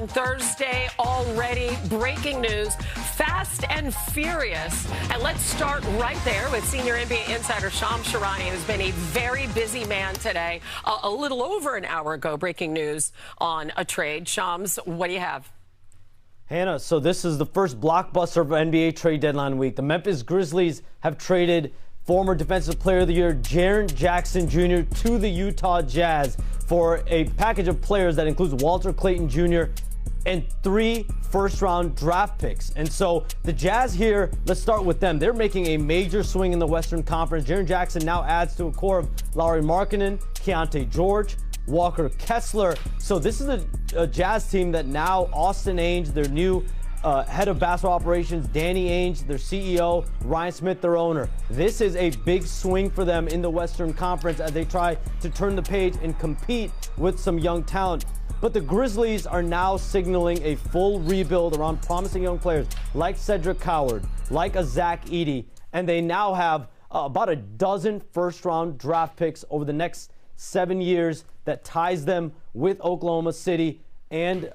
Thursday already, breaking news, fast and furious. And let's start right there with senior NBA insider Shams Charania, who's been a very busy man today. A little over an hour ago, breaking news on a trade. Shams, what do you have? Hannah, so this is the first blockbuster of NBA trade deadline week. The Memphis Grizzlies have traded former Defensive Player of the Year Jaren Jackson Jr. to the Utah Jazz for a package of players that includes Walter Clayton Jr. and 3 first-round draft picks. And so the Jazz here, let's start with them. They're making a major swing in the Western Conference. Jaren Jackson now adds to a core of Lauri Markkanen, Keontae George, Walker Kessler. So this is a Jazz team that now Austin Ainge, their new head of basketball operations, Danny Ainge, their CEO, Ryan Smith, their owner. This is a big swing for them in the Western Conference as they try to turn the page and compete with some young talent. But the Grizzlies are now signaling a full rebuild around promising young players like Cedric Coward, like a Zach Edey, and they now have about a dozen first-round draft picks over the next 7 years that ties them with Oklahoma City and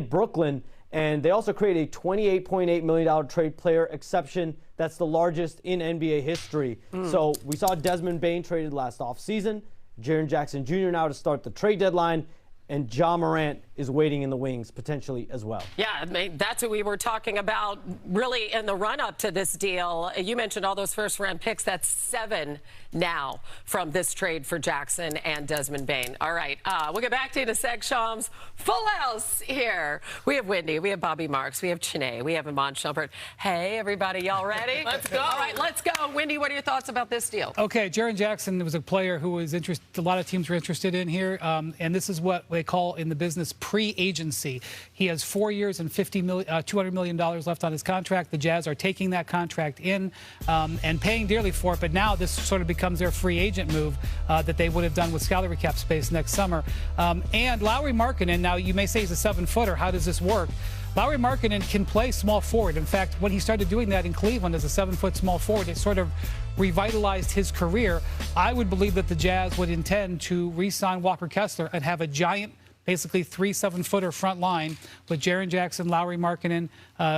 Brooklyn. And they also created a $28.8 million trade player exception. That's the largest in NBA history. So we saw Desmond Bane traded last offseason. Jaren Jackson Jr. now to start the trade deadline. And Ja Morant is waiting in the wings, potentially, as well. Yeah, I mean, that's what we were talking about, really, in the run-up to this deal. You mentioned all those first-round picks. That's 7 now from this trade for Jackson and Desmond Bane. All right, we'll get back to you in a sec, Shams. Full house here. We have Wendy, we have Bobby Marks, we have Chene, we have Iman Shumpert. Hey, everybody, y'all ready? Let's go. All right, let's go. Wendy, what are your thoughts about this deal? Okay, Jaren Jackson was a player who was interested. A lot of teams were interested in here, and this is what they call in the business pre-agency. He has 4 years and $200 million left on his contract. The Jazz are taking that contract in and paying dearly for it, but now this sort of becomes their free agent move that they would have done with salary cap space next summer. And Lauri Markkanen, now you may say he's a 7-footer. How does this work? Lauri Markkanen can play small forward. In fact, when he started doing that in Cleveland as a 7-foot small forward, it sort of revitalized his career. I would believe that the Jazz would intend to re-sign Walker Kessler and have a giant, basically 3 7-footer front line with Jaren Jackson, Lauri Markkanen,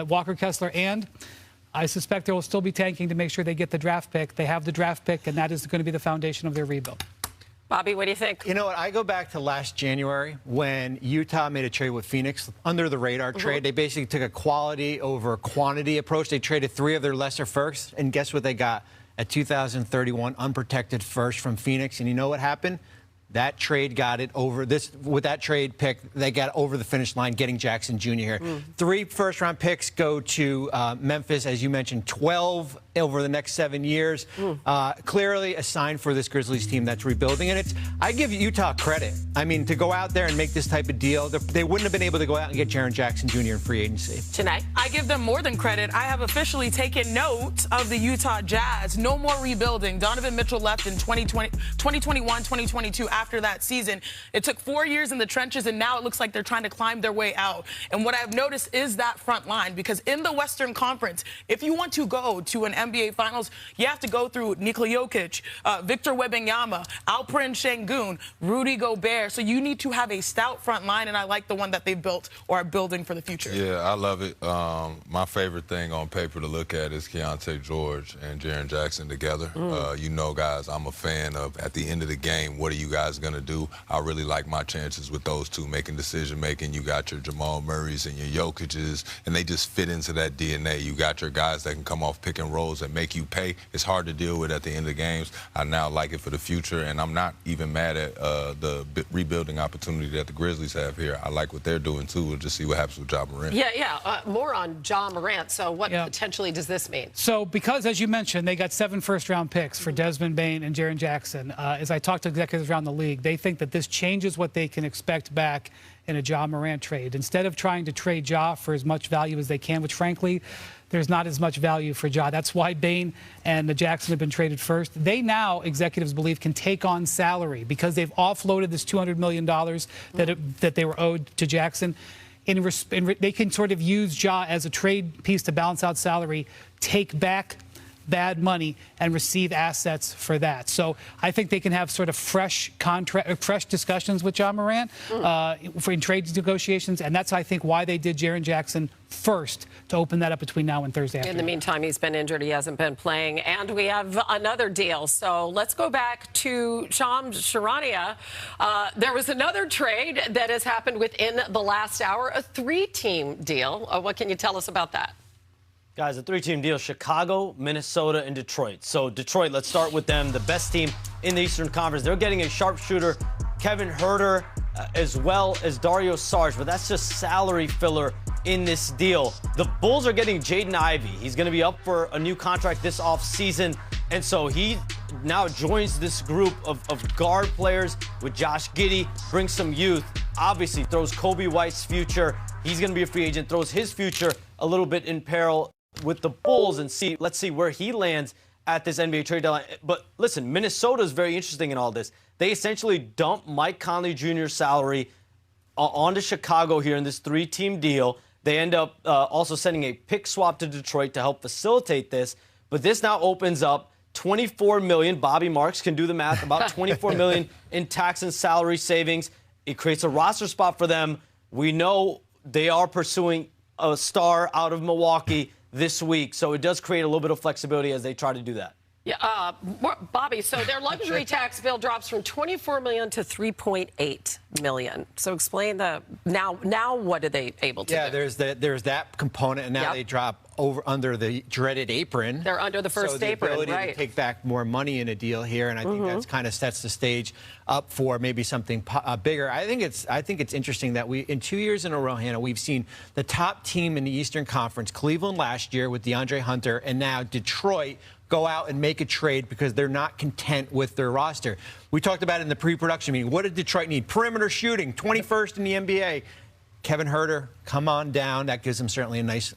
Walker Kessler, and I suspect they will still be tanking to make sure they get the draft pick. They have the draft pick, and that is going to be the foundation of their rebuild. Bobby, what do you think? You know what? I go back to last January when Utah made a trade with Phoenix, under the radar trade. They basically took a quality over quantity approach. They traded 3 of their lesser firsts, and guess what they got? A 2031 unprotected first from Phoenix. And you know what happened? That trade got it over with that trade pick, they got over the finish line getting Jackson Jr. here. 3 first-round picks go to Memphis, as you mentioned, 12 over the next 7 years. Clearly a sign for this Grizzlies team that's rebuilding. And I give Utah credit. I mean, to go out there and make this type of deal, they wouldn't have been able to go out and get Jaren Jackson Jr. in free agency. Tonight, I give them more than credit. I have officially taken note of the Utah Jazz. No more rebuilding. Donovan Mitchell left in 2021, 2022 after that season. It took 4 years in the trenches, and now it looks like they're trying to climb their way out. And what I've noticed is that front line, because in the Western Conference, if you want to go to an NBA Finals, you have to go through Nikola Jokic, Victor Wembanyama, Alperen Şengün, Rudy Gobert. So you need to have a stout front line, and I like the one that they've built or are building for the future. Yeah, I love it. My favorite thing on paper to look at is Keontae George and Jaren Jackson together. You know, guys, I'm a fan of, at the end of the game, what are you guys going to do? I really like my chances with those two making decision-making. You got your Jamal Murrays and your Jokic's, and they just fit into that DNA. You got your guys that can come off pick and rolls and make you pay. It's hard to deal with at the end of games. I now like it for the future, and I'm not even mad at the rebuilding opportunity that the Grizzlies have here. I like what they're doing, too. We'll just see what happens with Ja Morant. Yeah. More on Ja Morant. So what potentially does this mean? So because, as you mentioned, they got 7 first-round picks for Desmond Bane and Jaren Jackson. As I talked to executives around the league, they think that this changes what they can expect back in a Ja Morant trade. Instead of trying to trade Ja for as much value as they can, which, frankly, there's not as much value for Ja. That's why Bane and the Jackson have been traded first. They now, executives believe, can take on salary because they've offloaded this $200 million that they were owed to Jackson. They can sort of use Ja as a trade piece to balance out salary, take back bad money and receive assets for that. So I think they can have sort of fresh discussions with John Morant in trade negotiations, and that's, I think, why they did Jaren Jackson first to open that up between now and Thursday afternoon. In the meantime, he's been injured. He hasn't been playing. And we have another deal. So let's go back to Shams Charania. There was another trade that has happened within the last hour, a 3-team deal. What can you tell us about that? Guys, a 3-team deal, Chicago, Minnesota, and Detroit. So Detroit, let's start with them, the best team in the Eastern Conference. They're getting a sharpshooter, Kevin Huerter, as well as Dario Saric, but that's just salary filler in this deal. The Bulls are getting Jaden Ivey. He's going to be up for a new contract this offseason, and so he now joins this group of guard players with Josh Giddey, brings some youth, obviously throws Kobe White's future. He's going to be a free agent, throws his future a little bit in peril with the Bulls, and let's see where he lands at this NBA trade deadline. But listen, Minnesota is very interesting in all this. They essentially dump Mike Conley Jr.'s salary onto Chicago here in this 3-team deal. They end up also sending a pick swap to Detroit to help facilitate this. But this now opens up $24 million. Bobby Marks can do the math, about $24 million in tax and salary savings. It creates a roster spot for them. We know they are pursuing a star out of Milwaukee this week, so it does create a little bit of flexibility as they try to do that. Yeah, Bobby, so their luxury tax bill drops from $24 million to $3.8 million. So explain now what are they able to do? There's that component, and now they drop under the dreaded apron. They're under the first apron, so the ability to take back more money in a deal here, and I think that's kind of sets the stage up for maybe something bigger. I think it's interesting that in 2 years in a row, Hannah, we've seen the top team in the Eastern Conference, Cleveland last year with DeAndre Hunter, and now Detroit, go out and make a trade because they're not content with their roster. We talked about it in the pre-production meeting. What did Detroit need? Perimeter shooting, 21st in the NBA. Kevin Huerter, come on down. That gives them certainly a nice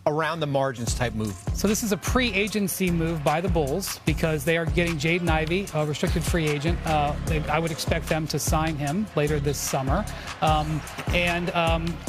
around the margins type move. So this is a pre-agency move by the Bulls because they are getting Jaden Ivey, a restricted free agent. I would expect them to sign him later this summer.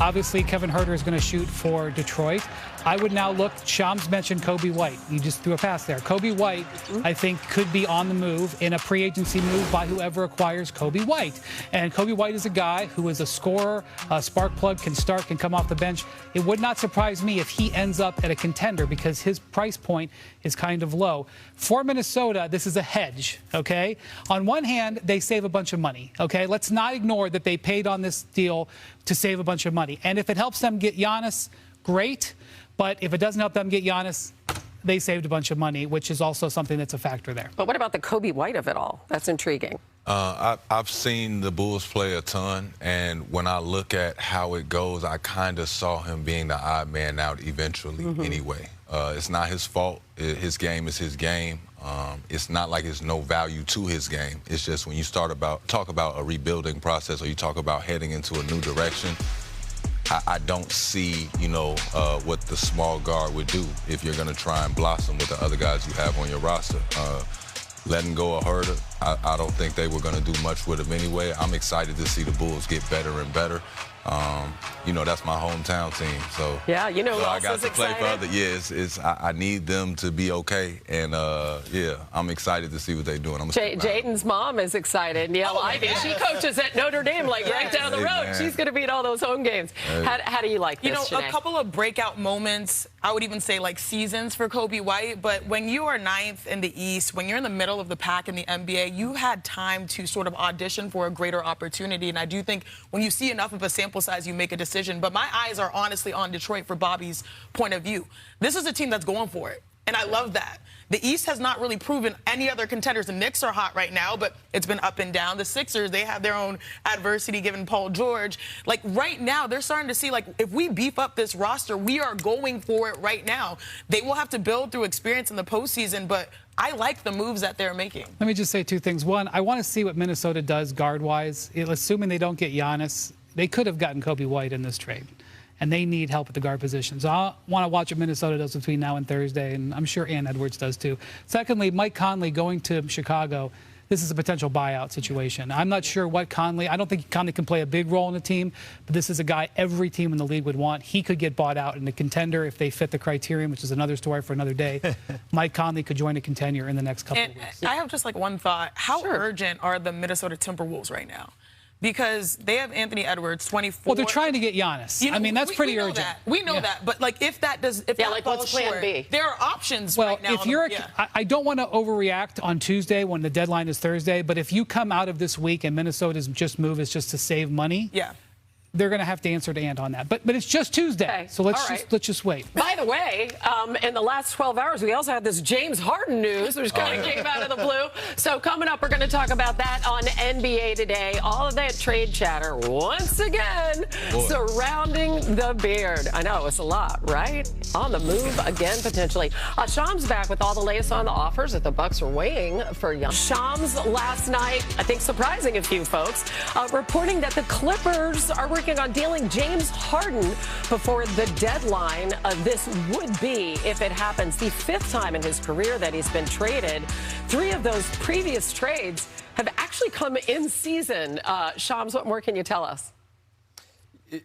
Obviously Kevin Huerter is going to shoot for Detroit. I would now look, Shams mentioned Kobe White. You just threw a pass there. Kobe White, I think, could be on the move in a pre-agency move by whoever acquires Kobe White. And Kobe White is a guy who is a scorer, a spark plug, can start, can come off the bench. It would not surprise me if he ends up at a contender because his price point is kind of low. For Minnesota, this is a hedge, okay? On one hand, they save a bunch of money, okay? Let's not ignore that they paid on this deal to save a bunch of money. And if it helps them get Giannis, great. But if it doesn't help them get Giannis, they saved a bunch of money, which is also something that's a factor there. But what about the Kobe White of it all? That's intriguing. I've seen the Bulls play a ton, and when I look at how it goes, I kind of saw him being the odd man out eventually anyway. It's not his fault. His game is his game. It's not like it's no value to his game. It's just when you talk about a rebuilding process or you talk about heading into a new direction, I don't see, what the small guard would do if you're going to try and blossom with the other guys you have on your roster. Letting go of Huerter, I don't think they were going to do much with him anyway. I'm excited to see the Bulls get better and better. That's my hometown team. So yeah, so I got to play for other. Yeah, I need them to be okay, and I'm excited to see what they're doing. Jaden's mom is excited. Niele Ivey, she coaches at Notre Dame, right down the road. Man. She's going to be at all those home games. Hey. How do you like this? A couple of breakout moments. I would even say like seasons for Kobe White. But when you are 9th in the East, when you're in the middle of the pack in the NBA, you had time to sort of audition for a greater opportunity. And I do think when you see enough of a sample size, you make a decision. But my eyes are honestly on Detroit for Bobby's point of view. This is a team that's going for it. And I love that. The East has not really proven any other contenders. The Knicks are hot right now, but it's been up and down. The Sixers, they have their own adversity given Paul George. Like right now, they're starting to see, like, if we beef up this roster, we are going for it right now. They will have to build through experience in the postseason, but I like the moves that they're making. Let me just say two things. One, I want to see what Minnesota does guard-wise. Assuming they don't get Giannis, they could have gotten Kobe White in this trade. And they need help at the guard position. So I want to watch what Minnesota does between now and Thursday, and I'm sure Ann Edwards does too. Secondly, Mike Conley going to Chicago, this is a potential buyout situation. I'm not sure what Conley, I don't think Conley can play a big role in the team, but this is a guy every team in the league would want. He could get bought out in a contender if they fit the criterion, which is another story for another day. Mike Conley could join a contender in the next couple of weeks. I have just like one thought. How urgent are the Minnesota Timberwolves right now? Because they have Anthony Edwards, 24. Well, they're trying to get Giannis. You know, I mean, that's pretty urgent. We know that. But, like, if that does, if that like, falls what's plan short, B? there are options Well, right now. if you're, I don't want to overreact on Tuesday when the deadline is Thursday, but if you come out of this week and Minnesota's move is just to save money, they're going to have to answer to Ant on that. But it's just Tuesday, okay. So let's just wait. By the way, in the last 12 hours, we also had this James Harden news, which kind of came out of the blue. So coming up, we're going to talk about that on NBA Today. All of that trade chatter once again surrounding the beard. I know, it's a lot, right? On the move again, potentially. Shams back with all the latest on the offers that the Bucks are weighing for Giannis. Shams last night, I think surprising a few folks, reporting that the Clippers are working on dealing James Harden before the deadline. This would be, if it happens, the 5th time in his career that he's been traded. 3 of those previous trades have actually come in season. Shams, what more can you tell us?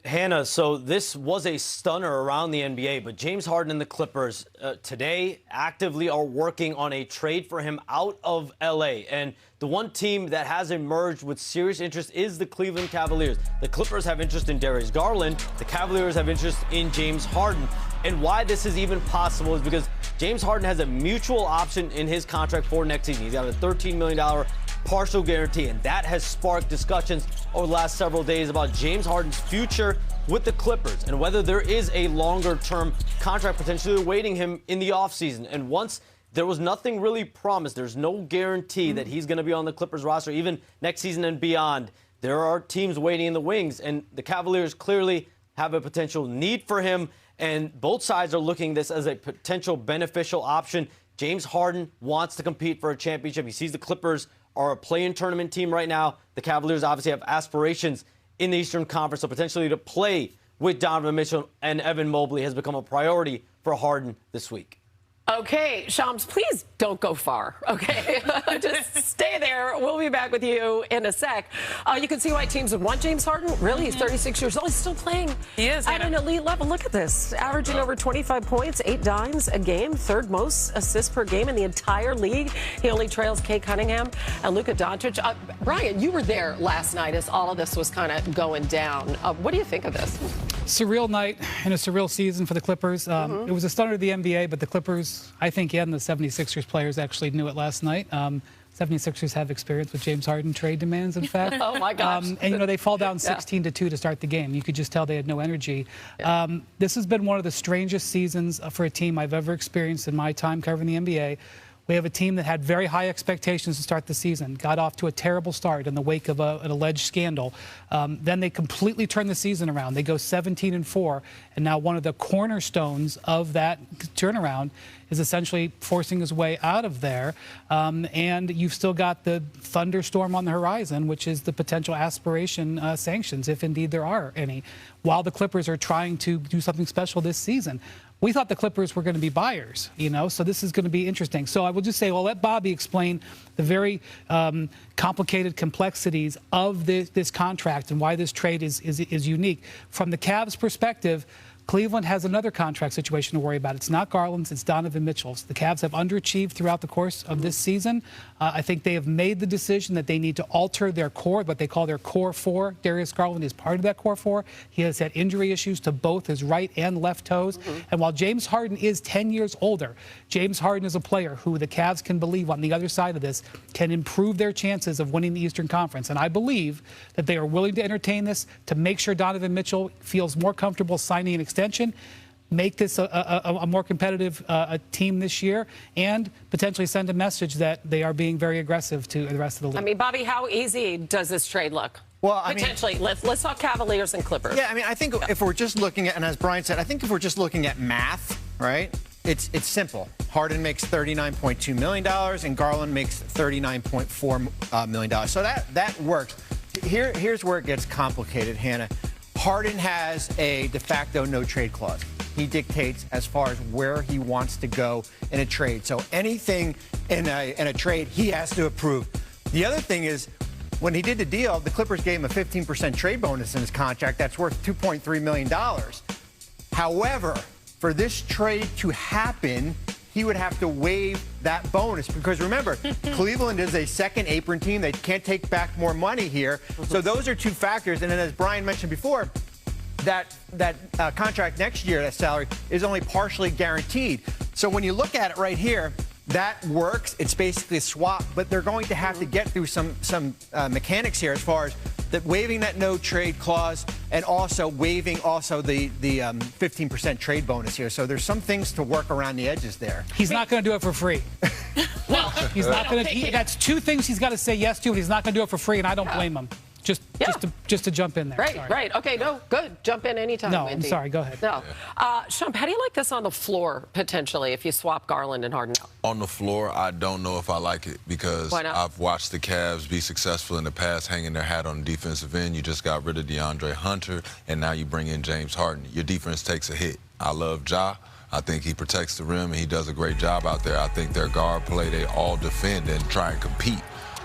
Hannah, so this was a stunner around the NBA, but James Harden and the Clippers today actively are working on a trade for him out of L.A. And the one team that has emerged with serious interest is the Cleveland Cavaliers. The Clippers have interest in Darius Garland. The Cavaliers have interest in James Harden. And why this is even possible is because James Harden has a mutual option in his contract for next season. He's got a $13 million partial guarantee, and that has sparked discussions over the last several days about James Harden's future with the Clippers and whether there is a longer-term contract potentially awaiting him in the offseason. And once there was nothing really promised, there's no guarantee that he's going to be on the Clippers roster even next season and beyond. There are teams waiting in the wings, and the Cavaliers clearly have a potential need for him, and both sides are looking at this as a potential beneficial option. James Harden wants to compete for a championship. He sees the Clippers are a play-in tournament team right now. The Cavaliers obviously have aspirations in the Eastern Conference, so potentially to play with Donovan Mitchell and Evan Mobley has become a priority for Harden this week. Okay, Shams, please don't go far, okay? Just stay there. We'll be back with you in a sec. You can see why teams would want James Harden. Really, he's 36 years old. He's still playing at an elite level. Look at this. Averaging over 25 points, 8 dimes a game, 3rd most assists per game in the entire league. He only trails Kay Cunningham and Luka Doncic. Brian, you were there last night as all of this was kind of going down. What do you think of this? Surreal night and a surreal season for the Clippers. It was a stunner to the NBA, but the Clippers, I think, and the 76ers players actually knew it last night. 76ers have experience with James Harden trade demands, in fact. Oh, my gosh. And, you know, they fall down 16-2 to start the game. You could just tell they had no energy. This has been one of the strangest seasons for a team I've ever experienced in my time covering the NBA. We have a team that had very high expectations to start the season, got off to a terrible start in the wake of an alleged scandal. Then they completely turned the season around. They go 17-4, and now one of the cornerstones of that turnaround is essentially forcing his way out of there. And you've still got the thunderstorm on the horizon, which is the potential aspiration sanctions, if indeed there are any, while the Clippers are trying to do something special this season. We thought the Clippers were going to be buyers, you know, so this is going to be interesting. So I will just say, well, let Bobby explain the very complicated complexities of this contract and why this trade is unique. From the Cavs' perspective, Cleveland has another contract situation to worry about. It's not Garland's, it's Donovan Mitchell's. The Cavs have underachieved throughout the course of this season. I think they have made the decision that they need to alter their core, what they call their core 4. Darius Garland is part of that core 4. He has had injury issues to both his right and left toes. And while James Harden is 10 years older, James Harden is a player who the Cavs can believe on the other side of this can improve their chances of winning the Eastern Conference. And I believe that they are willing to entertain this to make sure Donovan Mitchell feels more comfortable signing an extension, make this a more competitive team this year, and potentially send a message that they are being very aggressive to the rest of the league. I mean, Bobby, how easy does this trade look? Well, potentially, let's talk Cavaliers and Clippers. Yeah, I mean, I think if we're just looking at, and as Brian said, I think if we're just looking at math, right, it's simple. Harden makes $39.2 million, and Garland makes $39.4 million. So that works. Here's where it gets complicated, Hannah. Harden has a de facto no-trade clause. He dictates as far as where he wants to go in a trade. So anything in a trade, he has to approve. The other thing is, when he did the deal, the Clippers gave him a 15% trade bonus in his contract. That's worth $2.3 million. However, for this trade to happen, he would have to waive that bonus. Because remember, Cleveland is a second apron team. They can't take back more money here. So those are two factors. And then as Brian mentioned before, that contract next year, that salary, is only partially guaranteed. So when you look at it right here, that works. It's basically a swap, but they're going to have to get through some mechanics here as far as waiving that no trade clause and also waiving also the 15% trade bonus here. So there's some things to work around the edges there. He's not going to do it for free. Well, he's not going to. That's two things he's got to say yes to, but he's not going to do it for free, and I don't blame him. Just to jump in there. Right, sorry. right. Okay, no, good. Jump in anytime, No, Wendy. I'm sorry. Go ahead. No. Shump, how do you like this on the floor, potentially, if you swap Garland and Harden? On the floor, I don't know if I like it because I've watched the Cavs be successful in the past hanging their hat on the defensive end. You just got rid of DeAndre Hunter, and now you bring in James Harden. Your defense takes a hit. I love Ja. I think he protects the rim, and he does a great job out there. I think their guard play, they all defend and try and compete.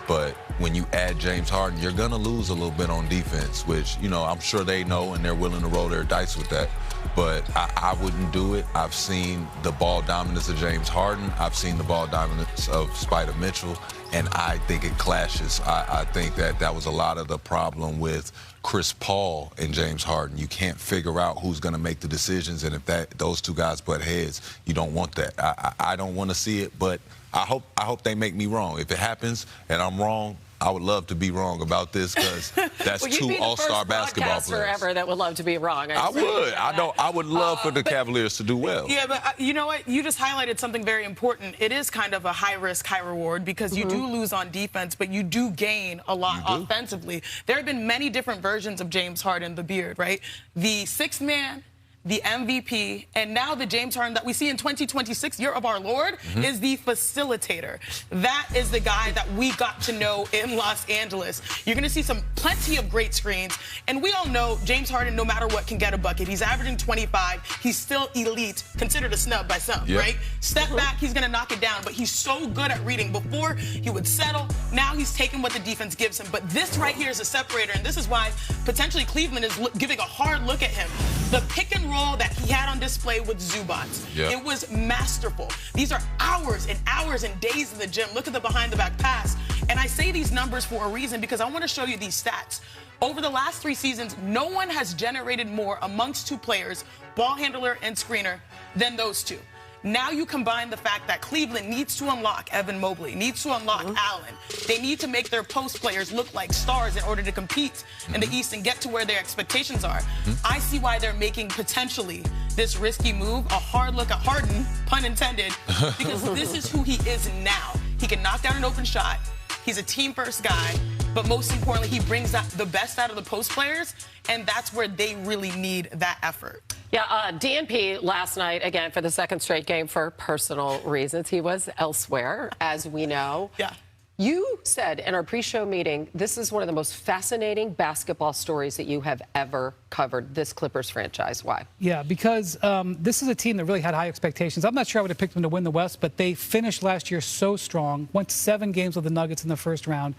But when you add James Harden, you're going to lose a little bit on defense, which, you know, I'm sure they know and they're willing to roll their dice with that. But I wouldn't do it. I've seen the ball dominance of James Harden. I've seen the ball dominance of Spider Mitchell, and I think it clashes. I think that was a lot of the problem with Chris Paul and James Harden. You can't figure out who's going to make the decisions, and if those two guys butt heads, you don't want that. I don't want to see it, but I hope they make me wrong. If it happens and I'm wrong, I would love to be wrong about this because that's two all-star basketball players. Ever that would love to be wrong. I would. I would love for the Cavaliers to do well. Yeah, but you know what? You just highlighted something very important. It is kind of a high-risk, high-reward because you do lose on defense, but you do gain a lot offensively. There have been many different versions of James Harden, the beard, right? The sixth man, the MVP, and now the James Harden that we see in 2026, year of our Lord, is the facilitator. That is the guy that we got to know in Los Angeles. You're going to see plenty of great screens, and we all know James Harden, no matter what, can get a bucket. He's averaging 25. He's still elite, considered a snub by some, right? Step back, he's going to knock it down, but he's so good at reading. Before, he would settle. Now he's taking what the defense gives him. But this right here is a separator, and this is why potentially Cleveland is giving a hard look at him. The pick and roll that he had on display with Zubac. It was masterful. These are hours and hours and days in the gym. Look at the behind-the-back pass. And I say these numbers for a reason because I want to show you these stats. Over the last 3 seasons, no one has generated more amongst two players, ball handler and screener, than those two. Now you combine the fact that Cleveland needs to unlock Evan Mobley, needs to unlock Allen. They need to make their post players look like stars in order to compete in the East and get to where their expectations are. I see why they're making potentially this risky move, a hard look at Harden, pun intended, because this is who he is now. He can knock down an open shot. He's a team-first guy, but most importantly, he brings out the best out of the post players, and that's where they really need that effort. Yeah, DNP last night, again, for the second straight game for personal reasons. He was elsewhere, as we know. Yeah. You said in our pre-show meeting, this is one of the most fascinating basketball stories that you have ever covered, this Clippers franchise. Why? Yeah, because this is a team that really had high expectations. I'm not sure I would have picked them to win the West, but they finished last year so strong, went 7 games with the Nuggets in the first round.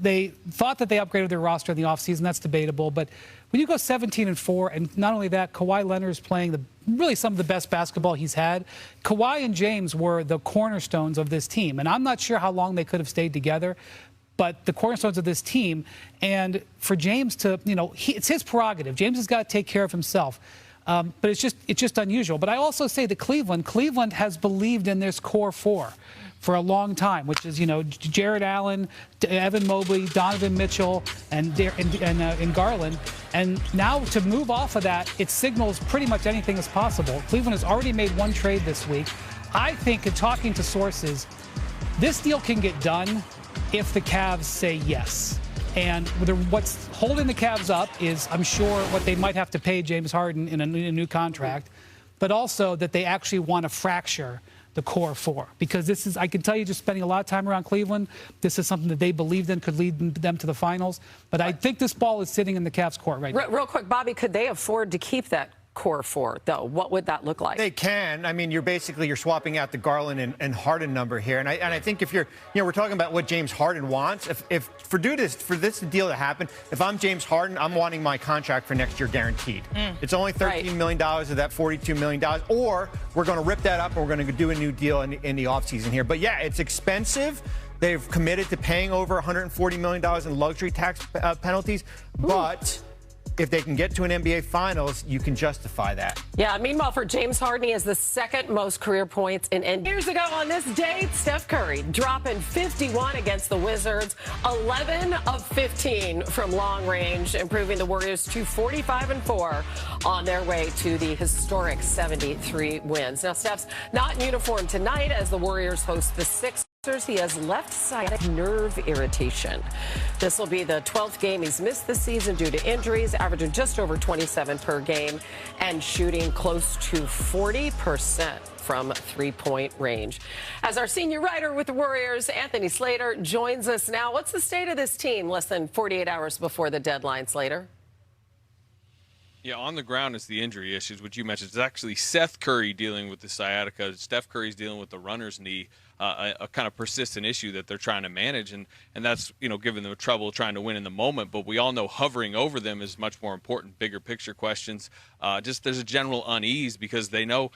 They thought that they upgraded their roster in the offseason. That's debatable. But when you go 17-4, and not only that, Kawhi Leonard is playing really some of the best basketball he's had. Kawhi and James were the cornerstones of this team. And I'm not sure how long they could have stayed together, but the cornerstones of this team. And for James to, it's his prerogative. James has got to take care of himself. But it's just unusual. But I also say that Cleveland has believed in this core 4 for a long time, which is, Jared Allen, Evan Mobley, Donovan Mitchell, and Garland. And now to move off of that, it signals pretty much anything is possible. Cleveland has already made 1 trade this week. I think, in talking to sources, this deal can get done if the Cavs say yes. And what's holding the Cavs up is, I'm sure, what they might have to pay James Harden in a new contract, but also that they actually want to fracture the core 4. Because this is, I can tell you, just spending a lot of time around Cleveland, this is something that they believed in could lead them to the finals. But I think this ball is sitting in the Cavs' court right now. Real quick, Bobby, could they afford to keep that core for, though? What would that look like? They can. I mean, you're swapping out the Garland and Harden number here, and I think if we're talking about what James Harden wants. If for this deal to happen, if I'm James Harden, I'm wanting my contract for next year guaranteed. It's only $13 million of that $42 million, or we're going to rip that up and we're going to do a new deal in the offseason here. But yeah, it's expensive. They've committed to paying over $140 million in luxury tax penalties, but if they can get to an NBA Finals, you can justify that. Yeah, meanwhile, for James Harden, he has the second most career points in NBA. Years ago on this date, Steph Curry dropping 51 against the Wizards, 11 of 15 from long range, improving the Warriors to 45-4 on their way to the historic 73 wins. Now, Steph's not in uniform tonight as the Warriors host the Sixers. He has left sciatic nerve irritation. This will be the 12th game he's missed this season due to injuries, averaging just over 27 per game and shooting close to 40% from three-point range. As our senior writer with the Warriors, Anthony Slater, joins us now. What's the state of this team less than 48 hours before the deadline, Slater? Yeah, on the ground is the injury issues, which you mentioned. It's actually Seth Curry dealing with the sciatica. Steph Curry's dealing with the runner's knee, a kind of persistent issue that they're trying to manage. And that's, giving them trouble trying to win in the moment. But we all know hovering over them is much more important, bigger picture questions. Just there's a general unease because they know,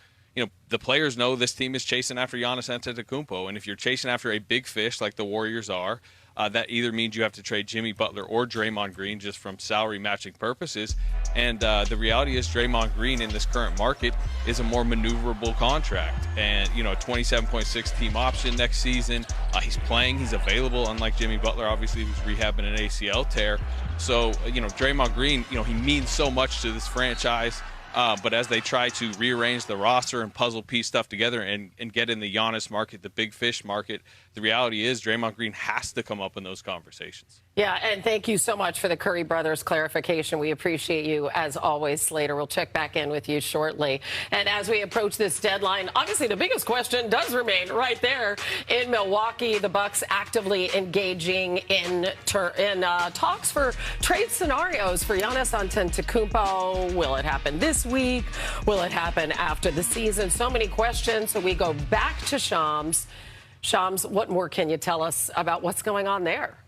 the players know this team is chasing after Giannis Antetokounmpo. And if you're chasing after a big fish like the Warriors are, that either means you have to trade Jimmy Butler or Draymond Green just from salary matching purposes. And the reality is Draymond Green in this current market is a more maneuverable contract. And, a 27.6 team option next season. He's playing. He's available, unlike Jimmy Butler, obviously, who's rehabbing an ACL tear. So, Draymond Green, he means so much to this franchise. But as they try to rearrange the roster and puzzle piece stuff together and get in the Giannis market, the big fish market, the reality is Draymond Green has to come up in those conversations. Yeah, and thank you so much for the Curry brothers clarification. We appreciate you, as always, Slater. We'll check back in with you shortly. And as we approach this deadline, obviously the biggest question does remain right there in Milwaukee. The Bucks actively engaging in talks for trade scenarios for Giannis Antetokounmpo. Will it happen this week? Will it happen after the season? So many questions. So we go back to Shams. Shams, what more can you tell us about what's going on there?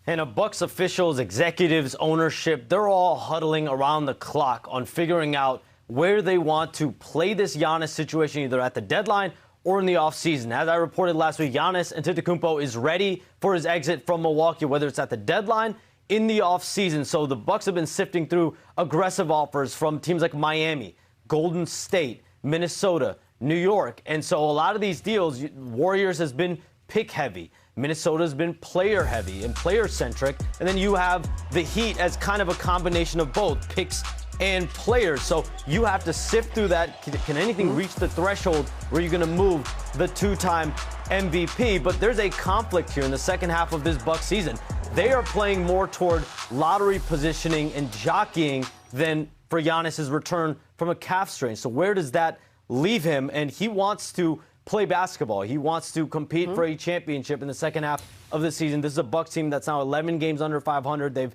And Bucks officials, executives, ownership, they're all huddling around the clock on figuring out where they want to play this Giannis situation, either at the deadline or in the offseason. As I reported last week, Giannis Antetokounmpo is ready for his exit from Milwaukee, whether it's at the deadline, in the offseason. So the Bucks have been sifting through aggressive offers from teams like Miami, Golden State, Minnesota, New York. And so a lot of these deals, Warriors has been pick heavy. Minnesota's been player heavy and player centric. And then you have the Heat as kind of a combination of both picks and players. So you have to sift through that. Can anything reach the threshold where you're going to move the two-time MVP? But there's a conflict here in the second half of this Bucks season. They are playing more toward lottery positioning and jockeying than for Giannis's return from a calf strain. So where does that leave him? And he wants to play basketball. He wants to compete for a championship in the second half of the season. This is a Bucks team that's now 11 games under 500. They've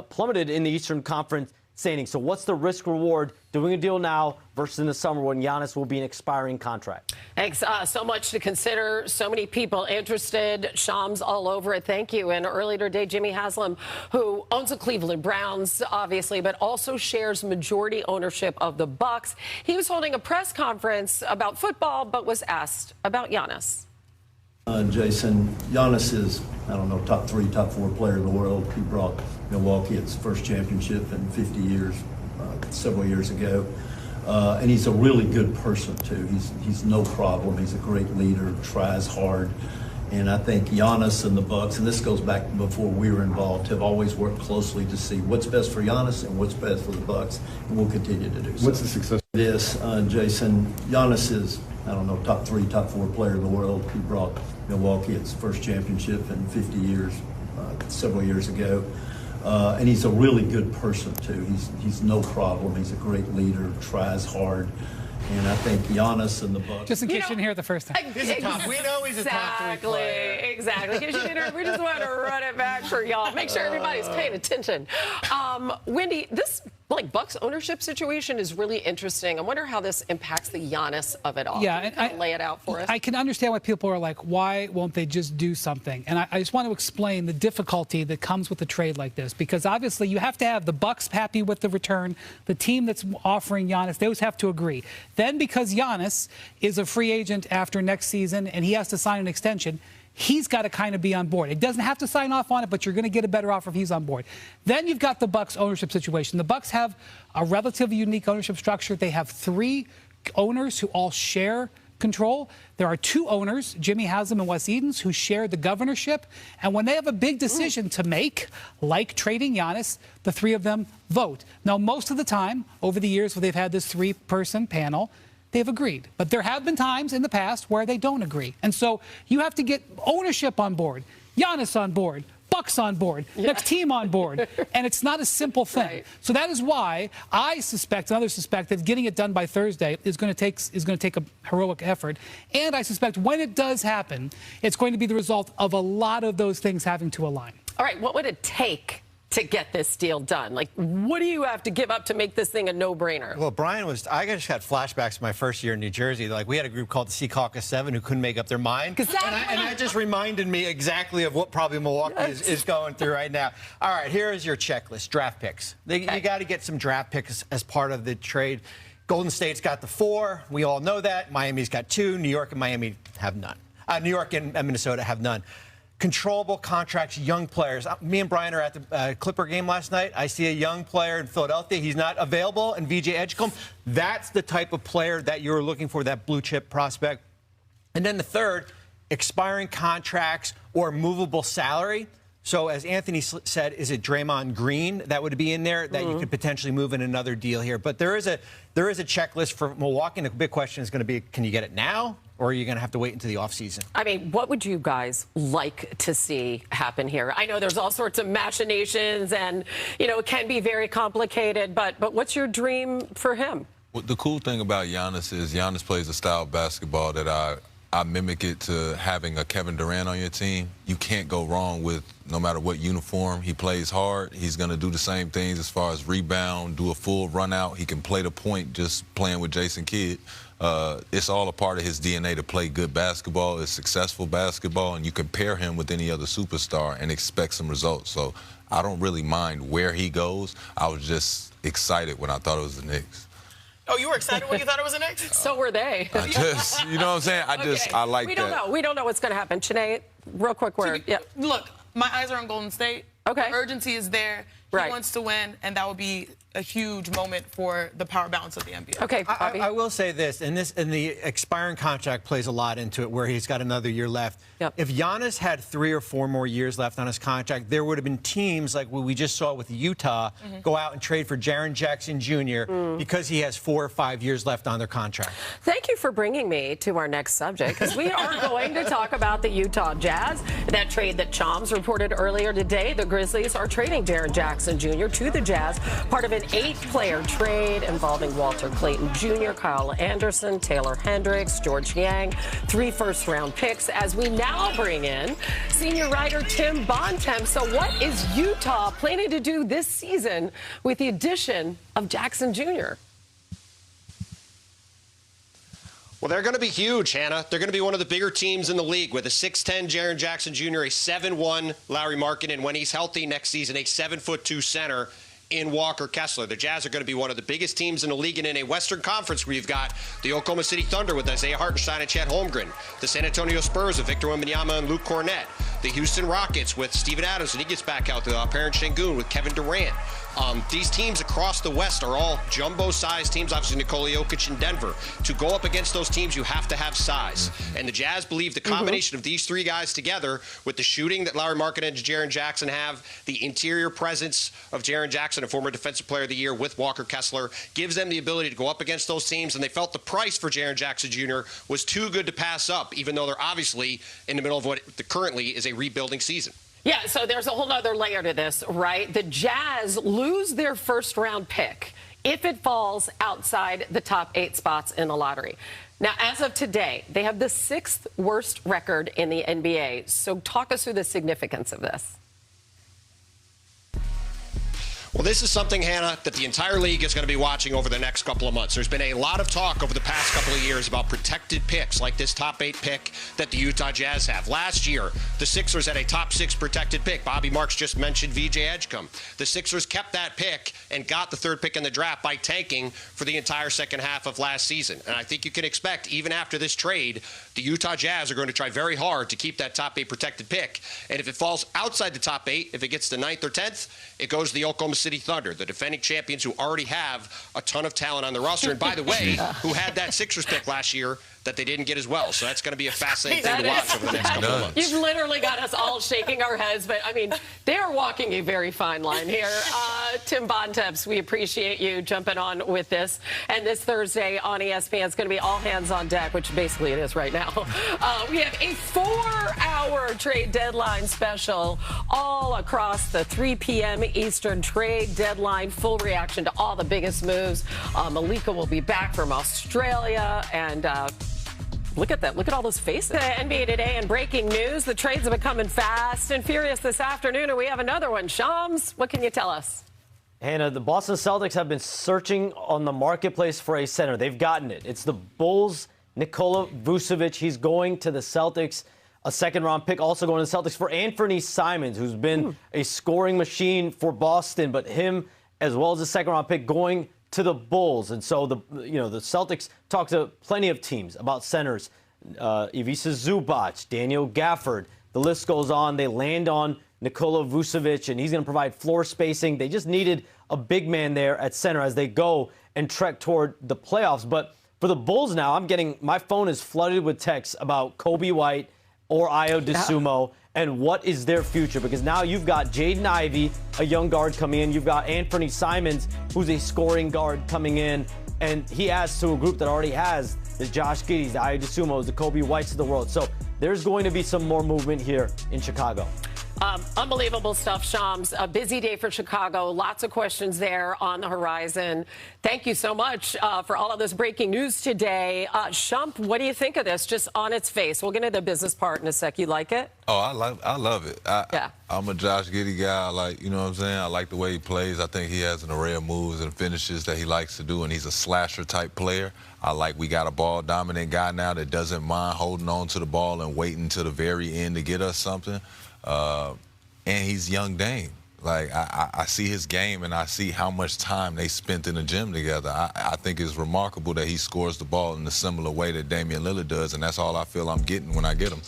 plummeted in the Eastern Conference standings. So what's the risk reward doing a deal now versus in the summer when Giannis will be an expiring contract? Thanks. So much to consider. So many people interested. Shams all over it. Thank you. And earlier today, Jimmy Haslam, who owns the Cleveland Browns, obviously, but also shares majority ownership of the Bucks. He was holding a press conference about football, but was asked about Giannis. Jason, Giannis is, top 3, top 4 player in the world. He brought Milwaukee its first championship in 50 years, several years ago. And he's a really good person, too. He's no problem. He's a great leader, tries hard. And I think Giannis and the Bucks, and this goes back before we were involved, have always worked closely to see what's best for Giannis and what's best for the Bucks, and we'll continue to do so. What's the success? Jason, Giannis is, top 3, top 4 player in the world. He brought Milwaukee its first championship in 50 years, several years ago. And he's a really good person, too. He's no problem. He's a great leader, tries hard. And I think Giannis and the Bucks. Just in case you didn't hear it the first time. He's a top. We know he's a top 3 player. Exactly. In case you didn't hear, we just want to run it back for y'all. Make sure everybody's paying attention. Wendy, this Bucks ownership situation is really interesting. I wonder how this impacts the Giannis of it all. Yeah, Can you lay it out for us? I can understand why people are like, why won't they just do something? And I just want to explain the difficulty that comes with a trade like this, because obviously you have to have the Bucks happy with the return, the team that's offering Giannis, those have to agree. Then because Giannis is a free agent after next season and he has to sign an extension, he's got to kind of be on board. It doesn't have to sign off on it, but you're going to get a better offer if he's on board. Then you've got the Bucks ownership situation. The Bucks have a relatively unique ownership structure. They have 3 owners who all share control. There are 2 owners, Jimmy Haslam and Wes Edens, who share the governorship. And when they have a big decision to make, like trading Giannis, the 3 of them vote. Now, most of the time, over the years where they've had this 3-person panel, they've agreed. But there have been times in the past where they don't agree. And so you have to get ownership on board, Giannis on board, Bucks on board, next team on board. And it's not a simple thing. Right. So that is why I suspect, and others suspect, that getting it done by Thursday is going to take a heroic effort. And I suspect when it does happen, it's going to be the result of a lot of those things having to align. All right, what would it take to get this deal done? What do you have to give up to make this thing a no-brainer? Well, I just had flashbacks to my first year in New Jersey. We had a group called the Sea Caucus 7 who couldn't make up their mind. And that just reminded me exactly of what probably Milwaukee is going through right now. All right, here is your checklist, draft picks. You got to get some draft picks as part of the trade. Golden State's got the 4. We all know that. Miami's got 2. New York and Miami have none. New York and Minnesota have none. Controllable contracts, young players. Me and Brian are at the Clipper game last night. I see a young player in Philadelphia. He's not available, and VJ Edgecombe. That's the type of player that you're looking for, that blue-chip prospect. And then the third, expiring contracts or movable salary. So as Anthony said, is it Draymond Green that would be in there that you could potentially move in another deal here? But there is a checklist for Milwaukee, and the big question is going to be, can you get it now? Or are you going to have to wait until the offseason? I mean, what would you guys like to see happen here? I know there's all sorts of machinations and, it can be very complicated, but what's your dream for him? Well, the cool thing about Giannis is Giannis plays a style of basketball that I mimic it to having a Kevin Durant on your team. You can't go wrong with no matter what uniform. He plays hard. He's going to do the same things as far as rebound, do a full run out. He can play the point just playing with Jason Kidd. It's all a part of his DNA to play good basketball, it's successful basketball, and you compare him with any other superstar and expect some results. So I don't really mind where he goes. I was just excited when I thought it was the Knicks. Oh, you were excited when you thought it was the Knicks? So were they. I just, you know what I'm saying? I like that. We don't know. We don't know what's going to happen. Sinead, real quick word. Look, my eyes are on Golden State. Okay. The urgency is there. He wants to win, and that would be a huge moment for the power balance of the NBA. Okay, Bobby. I will say this, and the expiring contract plays a lot into it, where he's got another year left. Yep. If Giannis had 3 or 4 more years left on his contract, there would have been teams like what we just saw with Utah go out and trade for Jaren Jackson Jr. Because he has 4 or 5 years left on their contract. Thank you for bringing me to our next subject, because we are going to talk about the Utah Jazz. That trade that Chom's reported earlier today. The Grizzlies are trading Jaren Jackson Jr. to the Jazz, part of an 8-player trade involving Walter Clayton Jr., Kyle Anderson, Taylor Hendricks, George Yang, 3 first-round picks, as we now bring in senior writer Tim Bontemps. So what is Utah planning to do this season with the addition of Jackson Jr.? Well, they're going to be huge, Hannah. They're going to be one of the bigger teams in the league with a 6'10" Jaren Jackson Jr., a 7'1" Lauri Markkanen, and when he's healthy next season, a 7'2" center in Walker Kessler. The Jazz are going to be one of the biggest teams in the league, and in a Western Conference where you've got the Oklahoma City Thunder with Isaiah Hartenstein and Chet Holmgren, the San Antonio Spurs with Victor Wembanyama and Luke Cornett, the Houston Rockets with Steven Adams, and he gets back out to Parent Şengün with Kevin Durant. These teams across the West are all jumbo-sized teams. Obviously, Nikola Jokic in Denver. To go up against those teams, you have to have size. And the Jazz believe the combination of these 3 guys together, with the shooting that Lauri Markkanen and Jaren Jackson have, the interior presence of Jaren Jackson, a former Defensive Player of the Year with Walker Kessler, gives them the ability to go up against those teams. And they felt the price for Jaren Jackson Jr. was too good to pass up, even though they're obviously in the middle of what currently is a rebuilding season. Yeah, so there's a whole other layer to this, right? The Jazz lose their first-round pick if it falls outside the top 8 spots in the lottery. Now, as of today, they have the 6th worst record in the NBA. So talk us through the significance of this. Well, this is something, Hannah, that the entire league is going to be watching over the next couple of months. There's been a lot of talk over the past couple of years about protected picks, like this top 8 pick that the Utah Jazz have. Last year, the Sixers had a top 6 protected pick. Bobby Marks just mentioned VJ Edgecombe. The Sixers kept that pick and got the 3rd pick in the draft by tanking for the entire second half of last season. And I think you can expect, even after this trade, the Utah Jazz are going to try very hard to keep that top 8 protected pick. And if it falls outside the top 8, if it gets to 9th or 10th, it goes to the Oklahoma City Thunder, the defending champions who already have a ton of talent on the roster. And by the way, who had that Sixers pick last year that they didn't get as well. So that's going to be a fascinating thing to watch over the next couple of months. You've literally got us all shaking our heads, but I mean, they are walking a very fine line here. Tim Bontemps, we appreciate you jumping on with this. And this Thursday on ESPN, it's going to be all hands on deck, which basically it is right now. We have a 4-hour trade deadline special all across the 3 p.m. Eastern trade deadline. Full reaction to all the biggest moves. Malika will be back from Australia, and look at that. Look at all those faces. NBA Today and breaking news. The trades have been coming fast and furious this afternoon, and we have another one. Shams, what can you tell us? Hannah, the Boston Celtics have been searching on the marketplace for a center. They've gotten it. It's the Bulls' Nikola Vucevic. He's going to the Celtics. A 2nd-round pick also going to the Celtics for Anthony Simons, who's been a scoring machine for Boston, but him as well as a 2nd-round pick going to the Bulls. And so the Celtics talk to plenty of teams about centers. Ivica Zubac, Daniel Gafford, the list goes on. They land on Nikola Vucevic, and he's going to provide floor spacing. They just needed a big man there at center as they go and trek toward the playoffs. But for the Bulls now, my phone is flooded with texts about Kobe White or Ayo Dosunmu and what is their future, because now you've got Jaden Ivey, a young guard, coming in. You've got Anthony Simons, who's a scoring guard, coming in, and he adds to a group that already has the Josh Giddey's, the Ayo Dosunmu's, the Kobe Whites of the world. So there's going to be some more movement here in Chicago. Unbelievable stuff, Shams. A busy day for Chicago. Lots of questions there on the horizon. Thank you so much for all of this breaking news today. Shump, what do you think of this? Just on its face. We'll get into the business part in a sec. You like it? Oh, I love it. Yeah. I'm a Josh Giddey guy. You know what I'm saying? I like the way he plays. I think he has an array of moves and finishes that he likes to do, and he's a slasher-type player. We got a ball-dominant guy now that doesn't mind holding on to the ball and waiting to the very end to get us something. And he's young Dame. I see his game, and I see how much time they spent in the gym together. I think it's remarkable that he scores the ball in a similar way that Damian Lillard does, and that's all I feel I'm getting when I get him.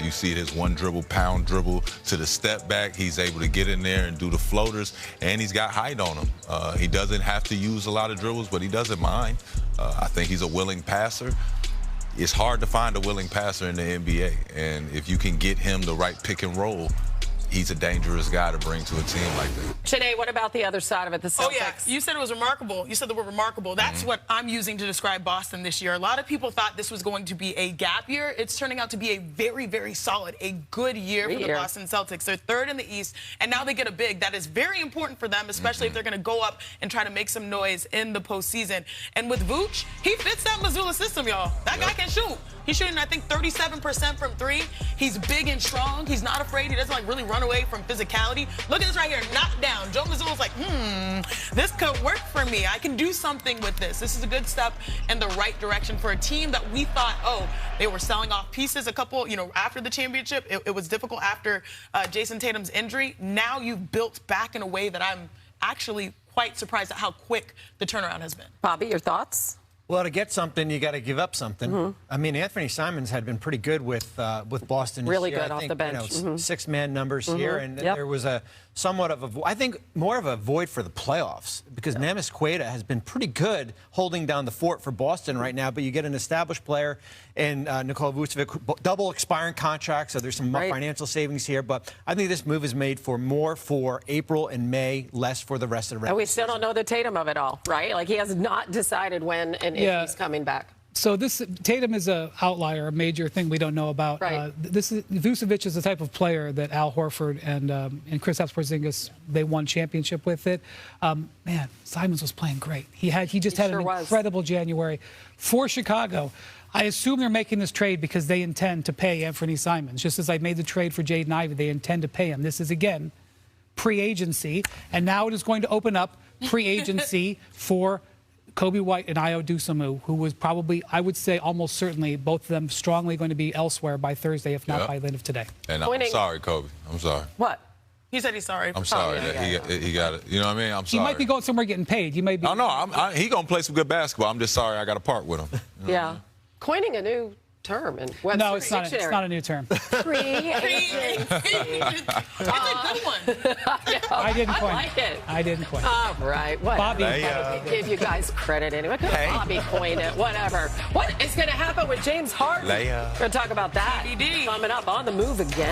You see his one dribble, pound dribble to the step back. He's able to get in there and do the floaters, and he's got height on him. He doesn't have to use a lot of dribbles, but he doesn't mind. I think he's a willing passer. It's hard to find a willing passer in the NBA, and if you can get him the right pick and roll, he's a dangerous guy to bring to a team like that. Sinead, what about the other side of it, the Celtics? Oh, yeah. You said it was remarkable. You said the word remarkable. That's what I'm using to describe Boston this year. A lot of people thought this was going to be a gap year. It's turning out to be a very, very solid, a good year for the Boston Celtics. They're 3rd in the East, and now they get a big. That is very important for them, especially if they're going to go up and try to make some noise in the postseason. And with Vooch, he fits that Missoula system, y'all. That guy can shoot. He's shooting, I think, 37% from 3. He's big and strong. He's not afraid. He doesn't, really run away from physicality. Look at this right here, knocked down. Joe Mazzulla's like, this could work for me. I can do something with this. This is a good step in the right direction for a team that we thought, they were selling off pieces a couple, after the championship. It was difficult after Jason Tatum's injury. Now you've built back in a way that I'm actually quite surprised at how quick the turnaround has been. Bobby, your thoughts? Well, to get something, you got to give up something. I mean, Anthony Simons had been pretty good with Boston. Really this year. good off the bench. 6-man numbers here, and there was somewhat of I think more of a void for the playoffs, because Neemias Queta has been pretty good holding down the fort for Boston right now. But you get an established player in Nikola Vucevic, double expiring contract, so there's some financial savings here. But I think this move is made for more for April and May, less for the rest of the And we still don't know the Tatum of it all, right? He has not decided when and if he's coming back. So Tatum is a outlier, a major thing we don't know about. Right. Vucevic is the type of player that Al Horford and Kristaps Porzingis, they won championship with it. Man, Simons was playing great. He just had an incredible January for Chicago. I assume they're making this trade because they intend to pay Anthony Simons. Just as I made the trade for Jaden Ivey, they intend to pay him. This is, again, pre-agency, and now it is going to open up pre-agency for Kobe White and Ayo Dosunmu, who was probably, I would say almost certainly, both of them strongly going to be elsewhere by Thursday, if not by the end of today. And I'm sorry, Kobe. I'm sorry. What? He said he's sorry. I'm sorry that he got it. You know what I mean? I'm sorry. He might be going somewhere getting paid. He may be. Oh, no, he going to play some good babasketball. I'm just sorry I got to part with him. You know Yeah. I mean? Coining a new term in Webster's No, it's not a new term. Pre-agency. It's a good one. I didn't coin like it. I didn't coin it. All right. Whatever. Bobby. Give you guys credit anyway. Bobby coined it. Whatever. What is going to happen with James Harden? We're going to talk about that DVD. coming up on The Move again.